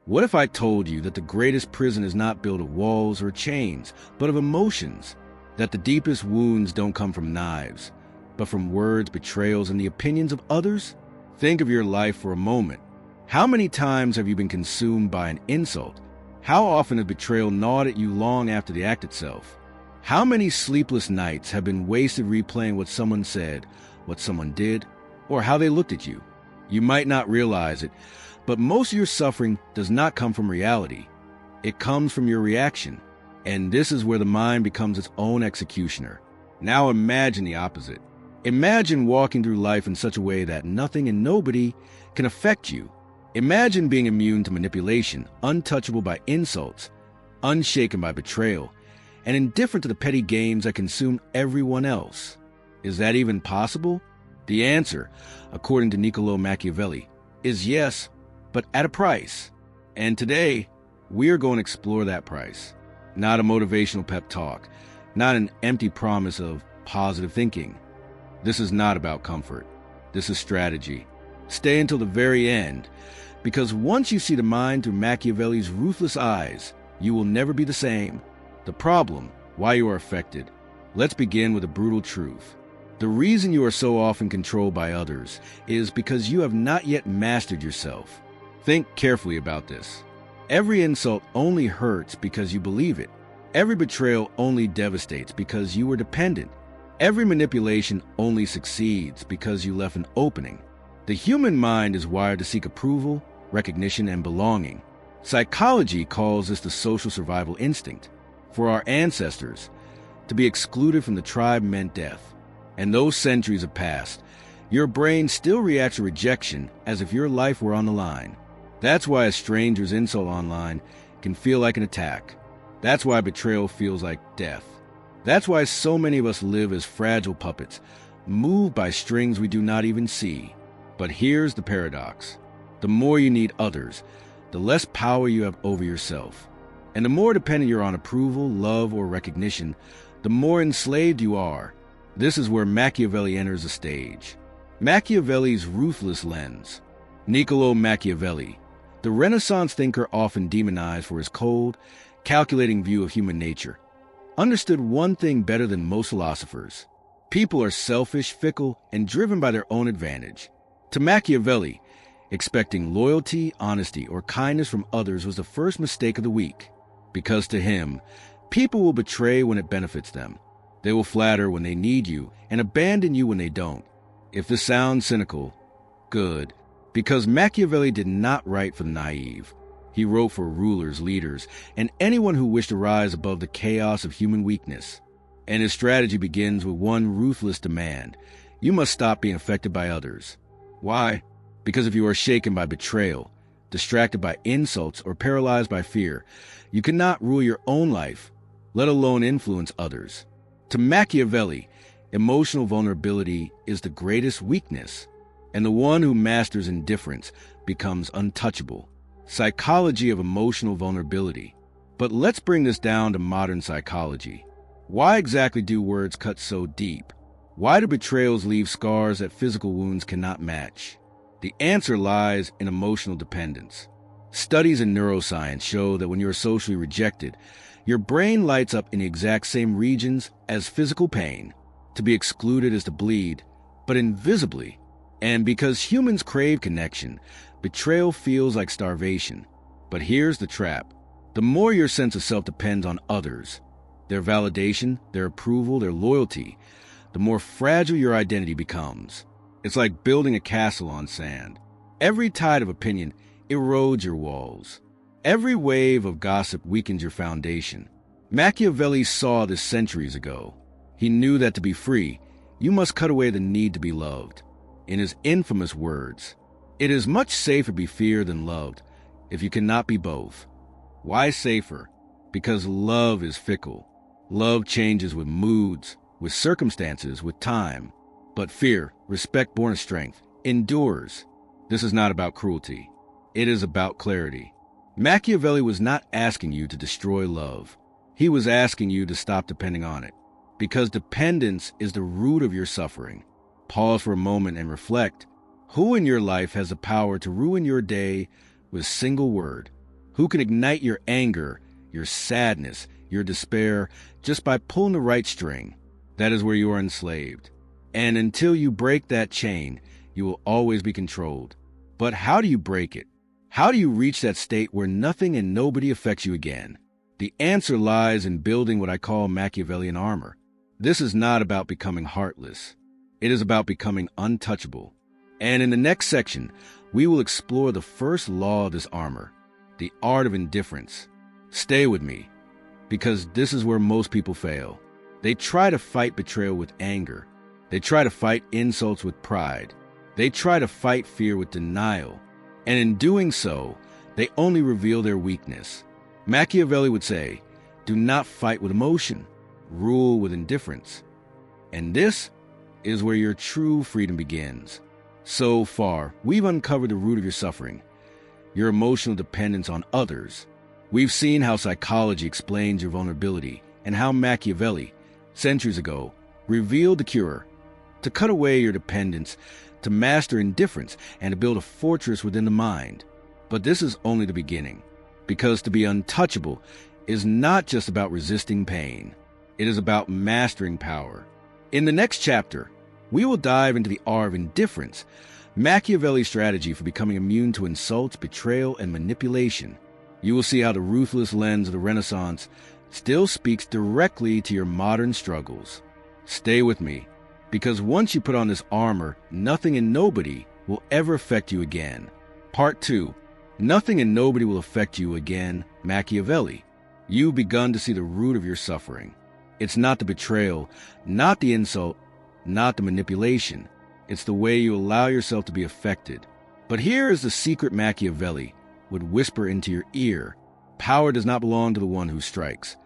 What if I told you that the greatest prison is not built of walls or chains, but of emotions? That the deepest wounds don't come from knives, but from words, betrayals, and the opinions of others? Think of your life for a moment. How many times have you been consumed by an insult? How often has betrayal gnawed at you long after the act itself? How many sleepless nights have been wasted replaying what someone said, what someone did, or how they looked at you? You might not realize it, but most of your suffering does not come from reality. It comes from your reaction. And this is where the mind becomes its own executioner. Now imagine the opposite. Imagine walking through life in such a way that nothing and nobody can affect you. Imagine being immune to manipulation, untouchable by insults, unshaken by betrayal, and indifferent to the petty games that consume everyone else. Is that even possible? The answer, according to Niccolò Machiavelli, is yes, but at a price. And today, we are going to explore that price. Not a motivational pep talk, not an empty promise of positive thinking. This is not about comfort. This is strategy. Stay until the very end, because once you see the mind through Machiavelli's ruthless eyes, you will never be the same. The problem, why you are affected. Let's begin with a brutal truth. The reason you are so often controlled by others is because you have not yet mastered yourself. Think carefully about this. Every insult only hurts because you believe it. Every betrayal only devastates because you were dependent. Every manipulation only succeeds because you left an opening. The human mind is wired to seek approval, recognition, and belonging. Psychology calls this the social survival instinct. For our ancestors, to be excluded from the tribe meant death. And those centuries have passed. Your brain still reacts to rejection as if your life were on the line. That's why a stranger's insult online can feel like an attack. That's why betrayal feels like death. That's why so many of us live as fragile puppets, moved by strings we do not even see. But here's the paradox. The more you need others, the less power you have over yourself. And the more dependent you're on approval, love, or recognition, the more enslaved you are. This is where Machiavelli enters the stage. Machiavelli's ruthless lens. Niccolò Machiavelli, the Renaissance thinker often demonized for his cold, calculating view of human nature, understood one thing better than most philosophers. People are selfish, fickle, and driven by their own advantage. To Machiavelli, expecting loyalty, honesty, or kindness from others was the first mistake of the week. Because to him, people will betray when it benefits them. They will flatter when they need you and abandon you when they don't. If this sounds cynical, good. Because Machiavelli did not write for the naive. He wrote for rulers, leaders, and anyone who wished to rise above the chaos of human weakness. And his strategy begins with one ruthless demand. You must stop being affected by others. Why? Because if you are shaken by betrayal, distracted by insults, or paralyzed by fear, you cannot rule your own life, let alone influence others. To Machiavelli, emotional vulnerability is the greatest weakness, and the one who masters indifference becomes untouchable. Psychology of emotional vulnerability. But let's bring this down to modern psychology. Why exactly do words cut so deep? Why do betrayals leave scars that physical wounds cannot match? The answer lies in emotional dependence. Studies in neuroscience show that when you are socially rejected, your brain lights up in the exact same regions as physical pain. To be excluded is to bleed, but invisibly. And because humans crave connection, betrayal feels like starvation. But here's the trap. The more your sense of self depends on others, their validation, their approval, their loyalty, the more fragile your identity becomes. It's like building a castle on sand. Every tide of opinion erodes your walls. Every wave of gossip weakens your foundation. Machiavelli saw this centuries ago. He knew that to be free, you must cut away the need to be loved. In his infamous words, "It is much safer to be feared than loved, if you cannot be both." Why safer? Because love is fickle. Love changes with moods, with circumstances, with time. But fear, respect born of strength, endures. This is not about cruelty. It is about clarity. Machiavelli was not asking you to destroy love. He was asking you to stop depending on it. Because dependence is the root of your suffering. Pause for a moment and reflect. Who in your life has the power to ruin your day with a single word? who can ignite your anger, your sadness, your despair, just by pulling the right string. That is where you are enslaved. And until you break that chain, you will always be controlled. But how do you break it? How do you reach that state where nothing and nobody affects you again? The answer lies in building what I call Machiavellian armor. This is not about becoming heartless. It is about becoming untouchable. And in the next section, we will explore the first law of this armor, the art of indifference. Stay with me, because this is where most people fail. They try to fight betrayal with anger. They try to fight insults with pride. They try to fight fear with denial. And in doing so, they only reveal their weakness. Machiavelli would say, do not fight with emotion, rule with indifference. And this is where your true freedom begins. So far, we've uncovered the root of your suffering, your emotional dependence on others. We've seen how psychology explains your vulnerability and how Machiavelli, centuries ago, revealed the cure to cut away your dependence, to master indifference, and to build a fortress within the mind. But this is only the beginning, because to be untouchable is not just about resisting pain. It is about mastering power. In the next chapter, we will dive into the art of indifference, Machiavelli's strategy for becoming immune to insults, betrayal, and manipulation. You will see how the ruthless lens of the Renaissance still speaks directly to your modern struggles. Stay with me, because once you put on this armor, nothing and nobody will ever affect you again. Part 2. Nothing and nobody will affect you again, Machiavelli. You've begun to see the root of your suffering. It's not the betrayal, not the insult, not the manipulation. It's the way you allow yourself to be affected. But here is the secret Machiavelli would whisper into your ear. Power does not belong to the one who strikes.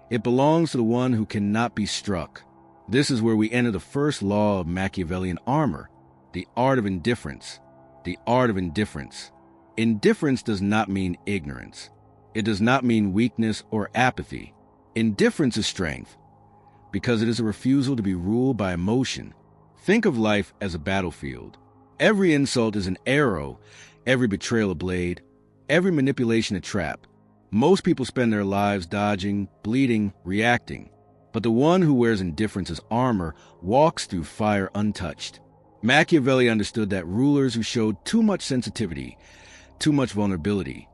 It belongs to the one who cannot be struck. This is where we enter the first law of Machiavellian armor, the art of indifference. The art of indifference. Indifference does not mean ignorance. It does not mean weakness or apathy. Indifference is strength, because it is a refusal to be ruled by emotion. Think of life as a battlefield. Every insult is an arrow, every betrayal a blade, every manipulation a trap. Most people spend their lives dodging, bleeding, reacting. But the one who wears indifference as armor walks through fire untouched. Machiavelli understood that rulers who showed too much sensitivity, too much vulnerability,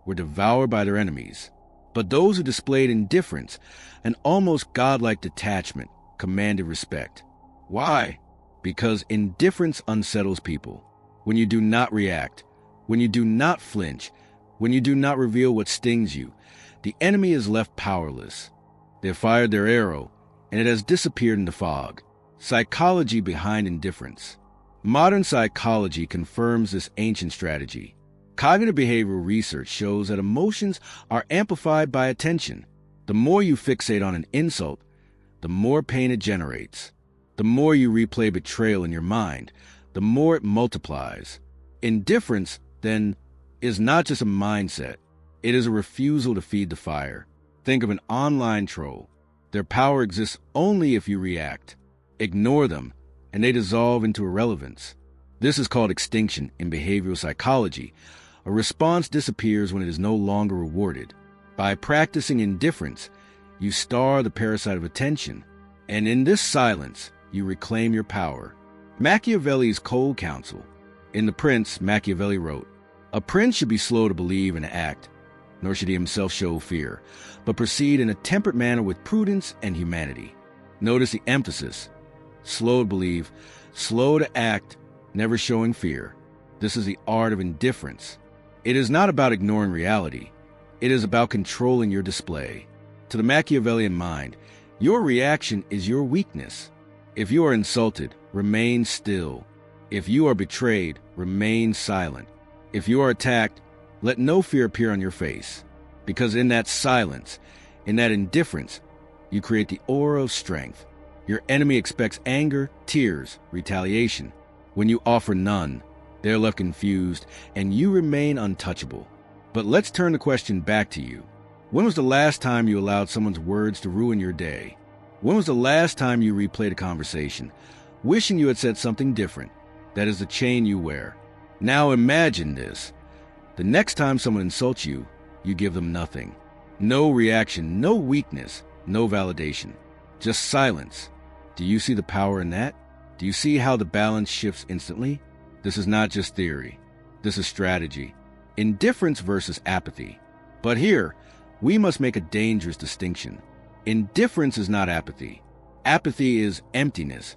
were devoured by their enemies. But those who displayed indifference, an almost godlike detachment, commanded respect. Why? Because indifference unsettles people. When you do not react, when you do not flinch, when you do not reveal what stings you, the enemy is left powerless. They have fired their arrow, and it has disappeared in the fog. Psychology behind indifference. Modern psychology confirms this ancient strategy. Cognitive behavioral research shows that emotions are amplified by attention. The more you fixate on an insult, the more pain it generates. The more you replay betrayal in your mind, the more it multiplies. Indifference, then, is not just a mindset. It is a refusal to feed the fire. Think of an online troll. Their power exists only if you react. Ignore them, and they dissolve into irrelevance. This is called extinction in behavioral psychology. A response disappears when it is no longer rewarded. By practicing indifference, you starve the parasite of attention, and in this silence, you reclaim your power. Machiavelli's cold counsel. In The Prince, Machiavelli wrote, "A prince should be slow to believe and act, nor should he himself show fear, but proceed in a temperate manner with prudence and humanity." Notice the emphasis. Slow to believe, slow to act, never showing fear. This is the art of indifference. It is not about ignoring reality. It is about controlling your display. To the Machiavellian mind, your reaction is your weakness. If you are insulted, remain still. If you are betrayed, remain silent. If you are attacked, let no fear appear on your face. Because in that silence, in that indifference, you create the aura of strength. Your enemy expects anger, tears, retaliation. When you offer none, they are left confused, and you remain untouchable. But let's turn the question back to you. When was the last time you allowed someone's words to ruin your day? When was the last time you replayed a conversation, wishing you had said something different? That is the chain you wear. Now imagine this. The next time someone insults you, you give them nothing. No reaction, no weakness, no validation. Just silence. Do you see the power in that? Do you see how the balance shifts instantly? This is not just theory. This is strategy. Indifference versus apathy. But here, we must make a dangerous distinction. Indifference is not apathy. Apathy is emptiness.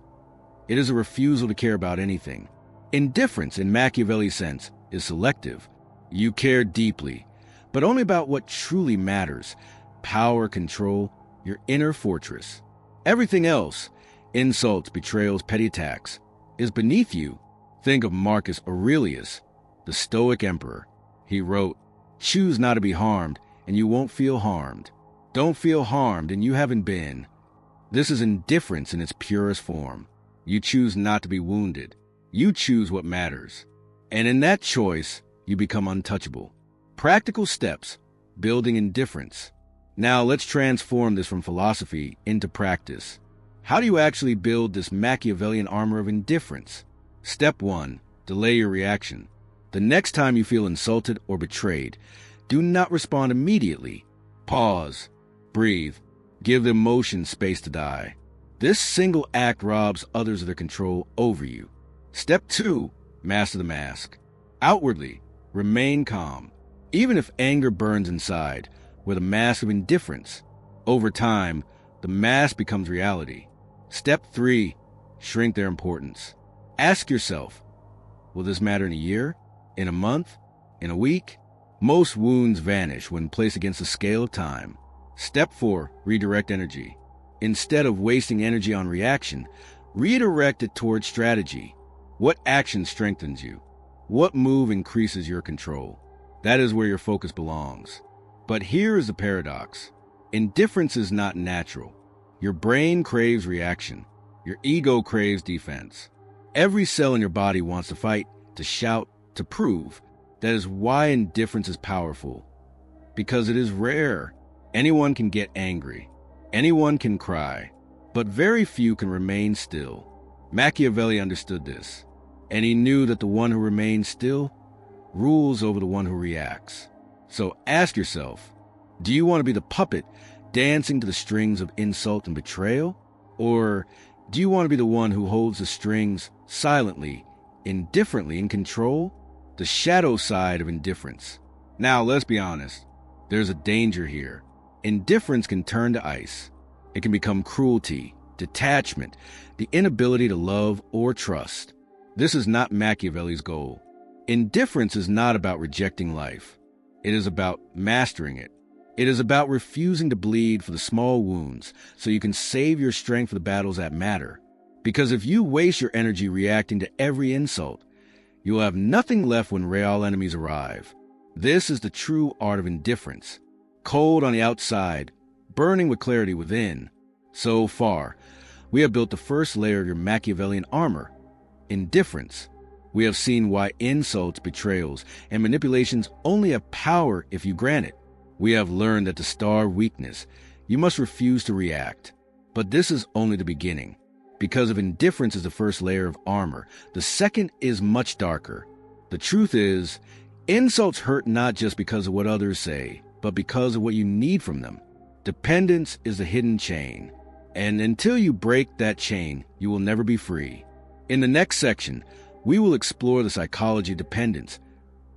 It is a refusal to care about anything. Indifference, in Machiavelli's sense, is selective. You care deeply, but only about what truly matters. Power, control, your inner fortress. Everything else, insults, betrayals, petty attacks, is beneath you. Think of Marcus Aurelius, the Stoic emperor. He wrote, "Choose not to be harmed, and you won't feel harmed. Don't feel harmed, and you haven't been." This is indifference in its purest form. You choose not to be wounded. You choose what matters. And in that choice, you become untouchable. Practical steps, building indifference. Now let's transform this from philosophy into practice. How do you actually build this Machiavellian armor of indifference? Step 1, delay your reaction. The next time you feel insulted or betrayed, do not respond immediately. Pause, breathe, give the emotion space to die. This single act robs others of their control over you. Step 2, master the mask. Outwardly, remain calm. Even if anger burns inside, wear the mask of indifference. Over time, the mask becomes reality. Step 3, shrink their importance. Ask yourself, will this matter in a year? In a month? In a week? Most wounds vanish when placed against the scale of time. Step 4, redirect energy. Instead of wasting energy on reaction, redirect it towards strategy. What action strengthens you? What move increases your control? That is where your focus belongs. But here is the paradox. Indifference is not natural. Your brain craves reaction. Your ego craves defense. Every cell in your body wants to fight, to shout, to prove. That is why indifference is powerful. Because it is rare. Anyone can get angry. Anyone can cry. But very few can remain still. Machiavelli understood this. And he knew that the one who remains still rules over the one who reacts. So ask yourself, do you want to be the puppet dancing to the strings of insult and betrayal? Or do you want to be the one who holds the strings silently, indifferently in control? The shadow side of indifference. Now, let's be honest. There's a danger here. Indifference can turn to ice. It can become cruelty, detachment, the inability to love or trust. This is not Machiavelli's goal. Indifference is not about rejecting life. It is about mastering it. It is about refusing to bleed for the small wounds so you can save your strength for the battles that matter. Because if you waste your energy reacting to every insult, you will have nothing left when real enemies arrive. This is the true art of indifference. Cold on the outside, burning with clarity within. So far, we have built the first layer of your Machiavellian armor, indifference. We have seen why insults, betrayals, and manipulations only have power if you grant it. We have learned that to starve weakness, you must refuse to react. But this is only the beginning. Because if indifference is the first layer of armor, the second is much darker. The truth is, insults hurt not just because of what others say, but because of what you need from them. Dependence is the hidden chain. And until you break that chain, you will never be free. In the next section, we will explore the psychology of dependence,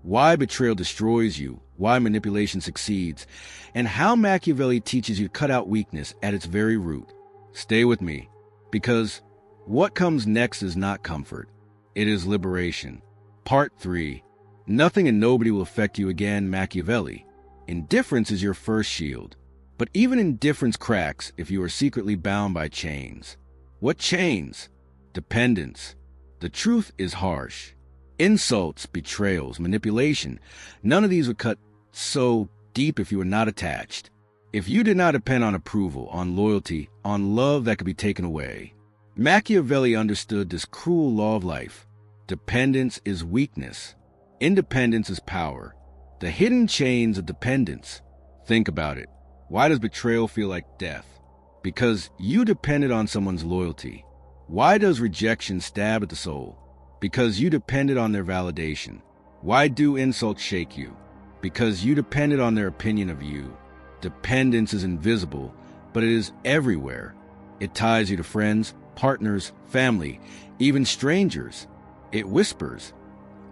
why betrayal destroys you, why manipulation succeeds, and how Machiavelli teaches you to cut out weakness at its very root. Stay with me, because what comes next is not comfort. It is liberation. Part 3. Nothing and nobody will affect you again, Machiavelli. Indifference is your first shield. But even indifference cracks if you are secretly bound by chains. What chains? Dependence. The truth is harsh. Insults, betrayals, manipulation, none of these would cut so deep if you were not attached. If you did not depend on approval, on loyalty, on love that could be taken away. Machiavelli understood this cruel law of life. Dependence is weakness. Independence is power. The hidden chains of dependence. Think about it. Why does betrayal feel like death? Because you depended on someone's loyalty. Why does rejection stab at the soul? Because you depended on their validation. Why do insults shake you? Because you depended on their opinion of you. Dependence is invisible, but it is everywhere. It ties you to friends, partners, family, even strangers. It whispers,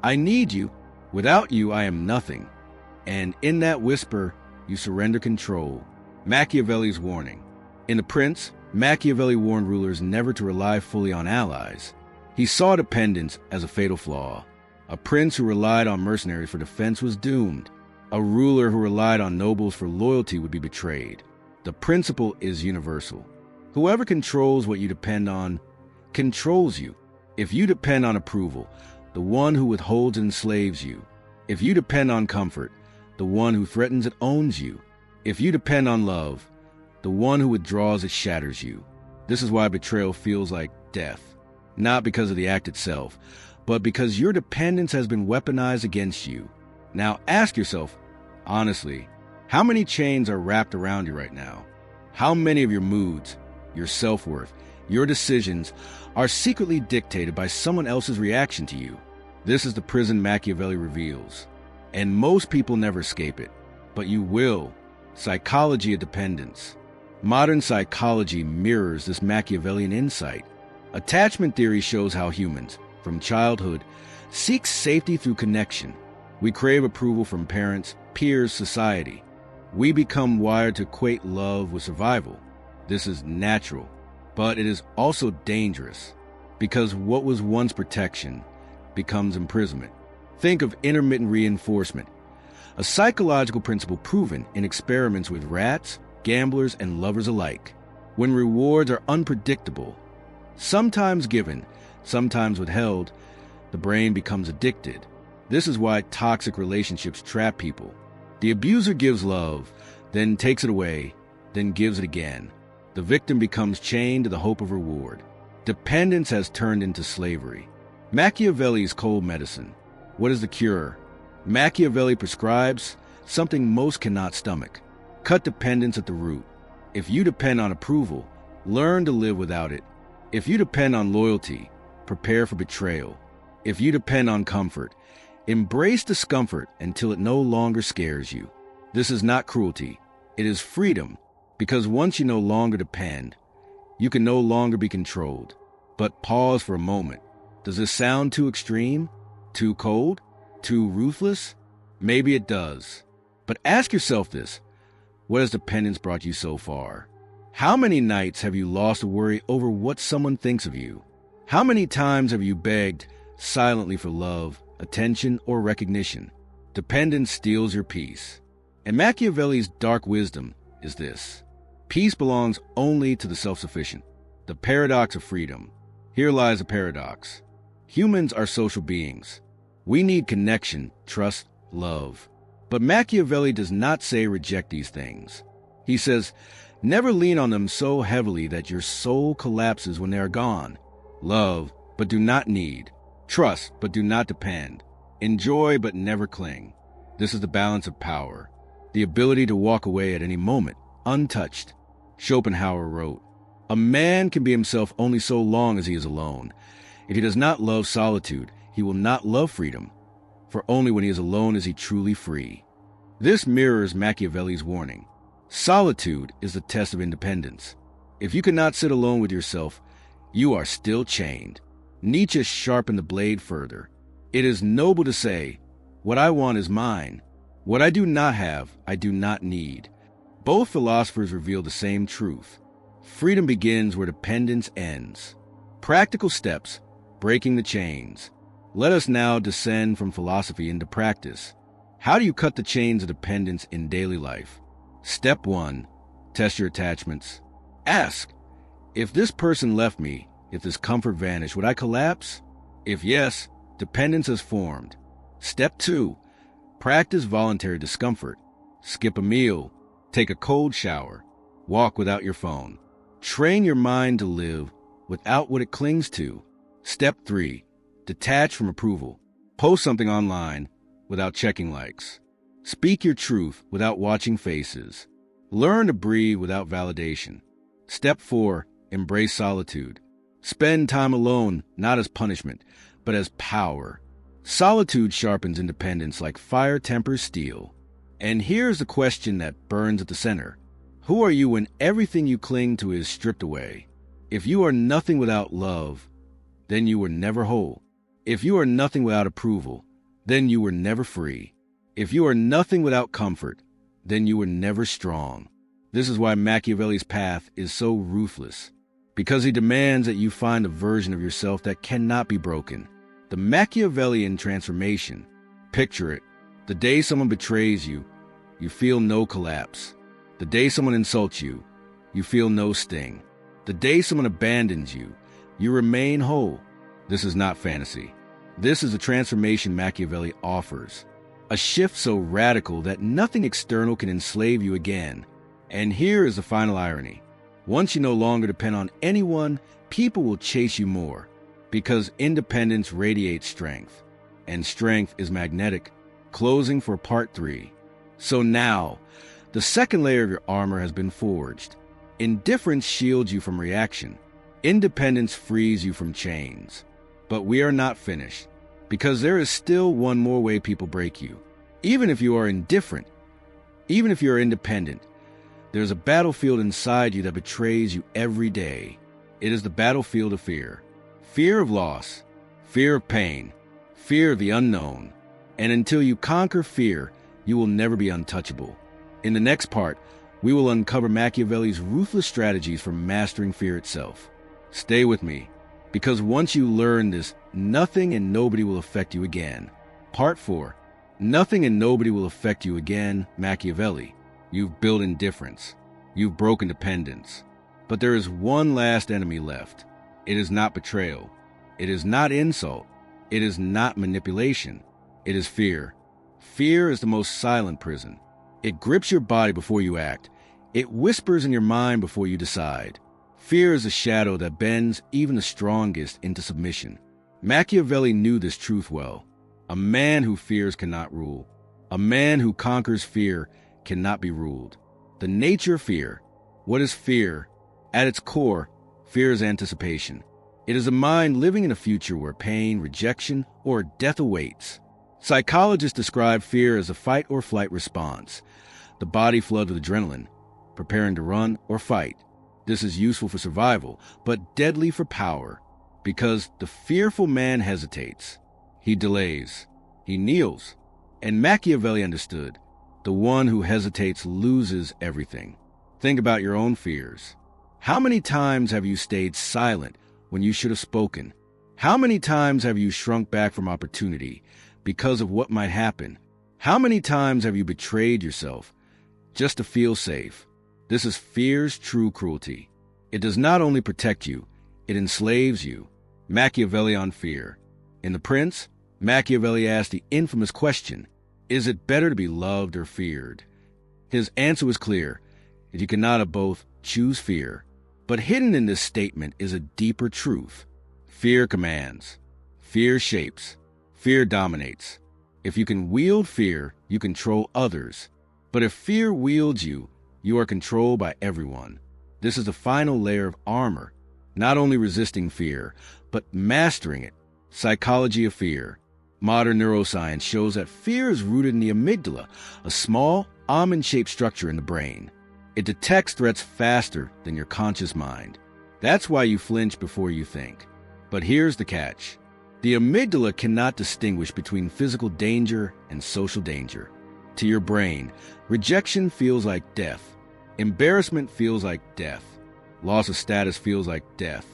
"I need you. Without you, I am nothing." And in that whisper, you surrender control. Machiavelli's warning. In The Prince, Machiavelli warned rulers never to rely fully on allies. He saw dependence as a fatal flaw. A prince who relied on mercenaries for defense was doomed. A ruler who relied on nobles for loyalty would be betrayed. The principle is universal. Whoever controls what you depend on controls you. If you depend on approval, the one who withholds enslaves you. If you depend on comfort, the one who threatens it owns you. If you depend on love, the one who withdraws it shatters you. This is why betrayal feels like death. Not because of the act itself, but because your dependence has been weaponized against you. Now ask yourself, honestly, how many chains are wrapped around you right now? How many of your moods, your self-worth, your decisions are secretly dictated by someone else's reaction to you? This is the prison Machiavelli reveals. And most people never escape it. But you will. Psychology of dependence. Modern psychology mirrors this Machiavellian insight. Attachment theory shows how humans, from childhood, seek safety through connection. We crave approval from parents, peers, society. We become wired to equate love with survival. This is natural, but it is also dangerous, because what was once protection becomes imprisonment. Think of intermittent reinforcement, a psychological principle proven in experiments with rats, gamblers, and lovers alike. When rewards are unpredictable, sometimes given, sometimes withheld, the brain becomes addicted. This is why toxic relationships trap people. The abuser gives love, then takes it away, then gives it again. The victim becomes chained to the hope of reward. Dependence has turned into slavery. Machiavelli's cold medicine. What is the cure? Machiavelli prescribes something most cannot stomach. Cut dependence at the root. If you depend on approval, learn to live without it. If you depend on loyalty, prepare for betrayal. If you depend on comfort, embrace discomfort until it no longer scares you. This is not cruelty. It is freedom, because once you no longer depend, you can no longer be controlled. But pause for a moment. Does this sound too extreme? Too cold? Too ruthless? Maybe it does. But ask yourself this. What has dependence brought you so far? How many nights have you lost a worry over what someone thinks of you? How many times have you begged silently for love, attention, or recognition? Dependence steals your peace. And Machiavelli's dark wisdom is this. Peace belongs only to the self-sufficient. The paradox of freedom. Here lies a paradox. Humans are social beings. We need connection, trust, love. But Machiavelli does not say reject these things. He says, never lean on them so heavily that your soul collapses when they are gone. Love, but do not need. Trust, but do not depend. Enjoy, but never cling. This is the balance of power. The ability to walk away at any moment, untouched. Schopenhauer wrote, "A man can be himself only so long as he is alone. If he does not love solitude, he will not love freedom, for only when he is alone is he truly free." This mirrors Machiavelli's warning. Solitude is the test of independence. If you cannot sit alone with yourself, you are still chained. Nietzsche sharpened the blade further. It is noble to say, "What I want is mine. What I do not have, I do not need." Both philosophers reveal the same truth. Freedom begins where dependence ends. Practical steps, breaking the chains. Let us now descend from philosophy into practice. How do you cut the chains of dependence in daily life? Step 1. Test your attachments. Ask, if this person left me, if this comfort vanished, would I collapse? If yes, dependence has formed. Step 2. Practice voluntary discomfort. Skip a meal. Take a cold shower. Walk without your phone. Train your mind to live without what it clings to. Step 3. Detach from approval. Post something online without checking likes. Speak your truth without watching faces. Learn to breathe without validation. Step 4. Embrace solitude. Spend time alone, not as punishment, but as power. Solitude sharpens independence like fire tempers steel. And here's the question that burns at the center. Who are you when everything you cling to is stripped away? If you are nothing without love, then you were never whole. If you are nothing without approval, then you were never free. If you are nothing without comfort, then you were never strong. This is why Machiavelli's path is so ruthless, because he demands that you find a version of yourself that cannot be broken. The Machiavellian transformation. Picture it. The day someone betrays you, you feel no collapse. The day someone insults you, you feel no sting. The day someone abandons you, you remain whole. This is not fantasy. This is the transformation Machiavelli offers. A shift so radical that nothing external can enslave you again. And here is the final irony. Once you no longer depend on anyone, people will chase you more, because independence radiates strength, and strength is magnetic. Closing for part 3. So now, the second layer of your armor has been forged. Indifference shields you from reaction. Independence frees you from chains. But we are not finished, because there is still one more way people break you. Even if you are indifferent, even if you are independent, there's a battlefield inside you that betrays you every day. It is the battlefield of fear. Fear of loss, fear of pain, fear of the unknown. And until you conquer fear, you will never be untouchable. In the next part, we will uncover Machiavelli's ruthless strategies for mastering fear itself. Stay with me, because once you learn this, nothing and nobody will affect you again. Part 4. Nothing and nobody will affect you again, Machiavelli. You've built indifference. You've broken dependence. But there is one last enemy left. It is not betrayal. It is not insult. It is not manipulation. It is fear. Fear is the most silent prison. It grips your body before you act. It whispers in your mind before you decide. Fear is a shadow that bends even the strongest into submission. Machiavelli knew this truth well. A man who fears cannot rule. A man who conquers fear cannot be ruled. The nature of fear. What is fear? At its core, fear is anticipation. It is a mind living in a future where pain, rejection, or death awaits. Psychologists describe fear as a fight or flight response. The body floods with adrenaline, preparing to run or fight. This is useful for survival, but deadly for power, because the fearful man hesitates. He delays. He kneels. And Machiavelli understood. The one who hesitates loses everything. Think about your own fears. How many times have you stayed silent when you should have spoken? How many times have you shrunk back from opportunity because of what might happen? How many times have you betrayed yourself just to feel safe? This is fear's true cruelty. It does not only protect you, it enslaves you. Machiavelli on fear. In The Prince, Machiavelli asked the infamous question, is it better to be loved or feared? His answer was clear. If you cannot have both, choose fear. But hidden in this statement is a deeper truth. Fear commands. Fear shapes. Fear dominates. If you can wield fear, you control others. But if fear wields you, you are controlled by everyone. This is the final layer of armor, not only resisting fear, but mastering it. Psychology of fear. Modern neuroscience shows that fear is rooted in the amygdala, a small, almond-shaped structure in the brain. It detects threats faster than your conscious mind. That's why you flinch before you think. But here's the catch. The amygdala cannot distinguish between physical danger and social danger. To your brain, rejection feels like death. Embarrassment feels like death. Loss of status feels like death.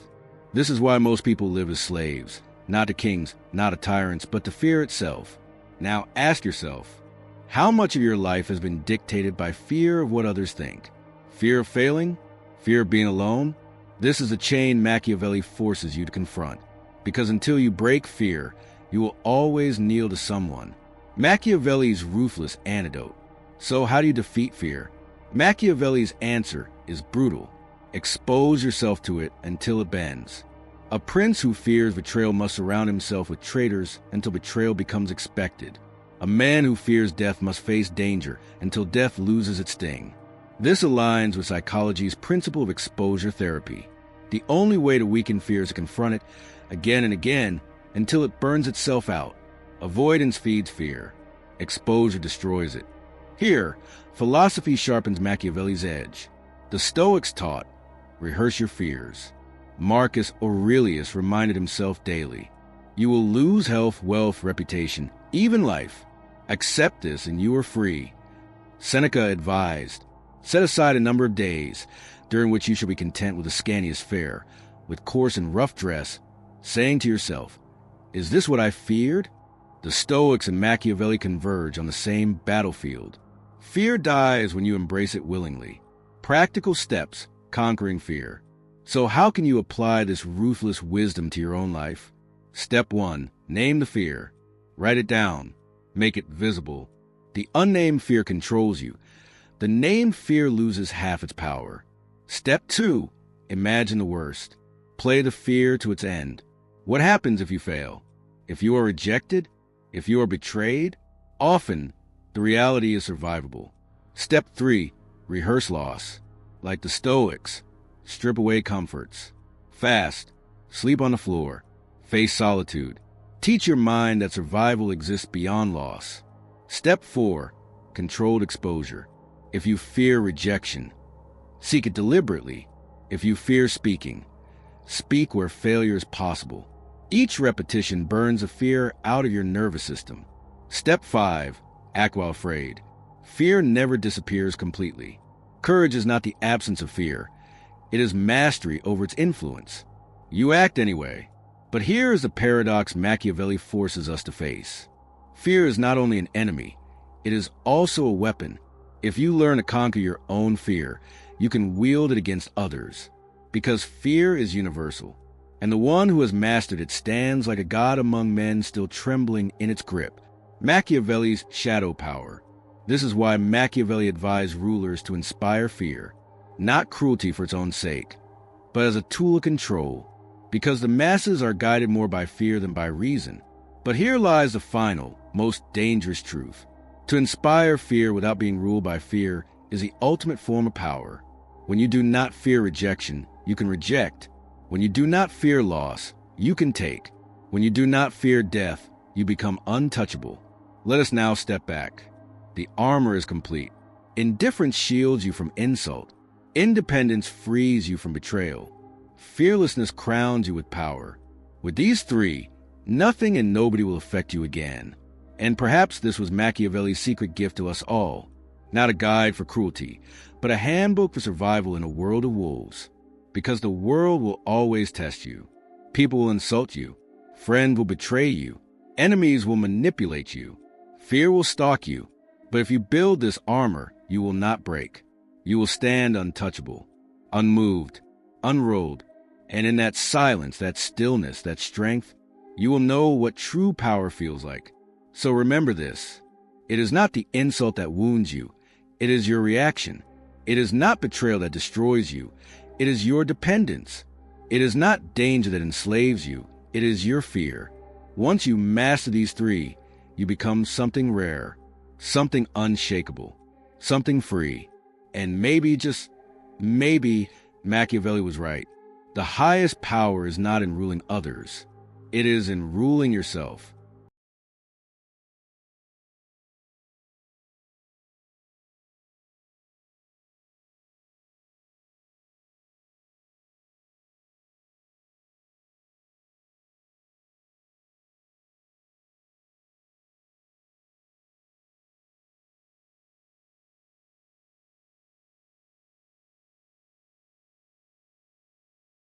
This is why most people live as slaves, not to kings, not to tyrants, but to fear itself. Now ask yourself, how much of your life has been dictated by fear of what others think? Fear of failing? Fear of being alone? This is a chain Machiavelli forces you to confront, because until you break fear, you will always kneel to someone. Machiavelli's ruthless antidote. So how do you defeat fear? Machiavelli's answer is brutal. Expose yourself to it until it bends. A prince who fears betrayal must surround himself with traitors until betrayal becomes expected. A man who fears death must face danger until death loses its sting. This aligns with psychology's principle of exposure therapy. The only way to weaken fear is to confront it again and again until it burns itself out. Avoidance feeds fear. Exposure destroys it. Here, philosophy sharpens Machiavelli's edge. The Stoics taught, rehearse your fears. Marcus Aurelius reminded himself daily, you will lose health, wealth, reputation, even life. Accept this and you are free. Seneca advised, set aside a number of days during which you shall be content with the scantiest fare, with coarse and rough dress, saying to yourself, is this what I feared? The Stoics and Machiavelli converge on the same battlefield. Fear dies when you embrace it willingly. Practical steps, conquering fear. So how can you apply this ruthless wisdom to your own life? Step 1. Name the fear. Write it down. Make it visible. The unnamed fear controls you. The named fear loses half its power. Step 2. Imagine the worst. Play the fear to its end. What happens if you fail? If you are rejected? If you are betrayed? Often, the reality is survivable. Step 3. Rehearse loss. Like the Stoics, strip away comforts. Fast. Sleep on the floor. Face solitude. Teach your mind that survival exists beyond loss. Step 4. Controlled exposure. If you fear rejection, seek it deliberately. If you fear speaking, speak where failure is possible. Each repetition burns a fear out of your nervous system. Step 5. Act while afraid. Fear never disappears completely. Courage is not the absence of fear. It is mastery over its influence. You act anyway. But here is the paradox Machiavelli forces us to face. Fear is not only an enemy, it is also a weapon. If you learn to conquer your own fear, you can wield it against others. Because fear is universal, and the one who has mastered it stands like a god among men still trembling in its grip. Machiavelli's shadow power. This is why Machiavelli advised rulers to inspire fear, not cruelty for its own sake, but as a tool of control. Because the masses are guided more by fear than by reason. But here lies the final, most dangerous truth. To inspire fear without being ruled by fear is the ultimate form of power. When you do not fear rejection, you can reject. When you do not fear loss, you can take. When you do not fear death, you become untouchable. Let us now step back. The armor is complete. Indifference shields you from insult. Independence frees you from betrayal. Fearlessness crowns you with power. With these three, nothing and nobody will affect you again. And perhaps this was Machiavelli's secret gift to us all. Not a guide for cruelty, but a handbook for survival in a world of wolves. Because the world will always test you. People will insult you. Friends will betray you. Enemies will manipulate you. Fear will stalk you. But if you build this armor, you will not break. You will stand untouchable, unmoved, unrolled. And in that silence, that stillness, that strength, you will know what true power feels like. So remember this. It is not the insult that wounds you. It is your reaction. It is not betrayal that destroys you. It is your dependence. It is not danger that enslaves you. It is your fear. Once you master these three, you become something rare, something unshakable, something free. And maybe, just maybe, Machiavelli was right. The highest power is not in ruling others. It is in ruling yourself.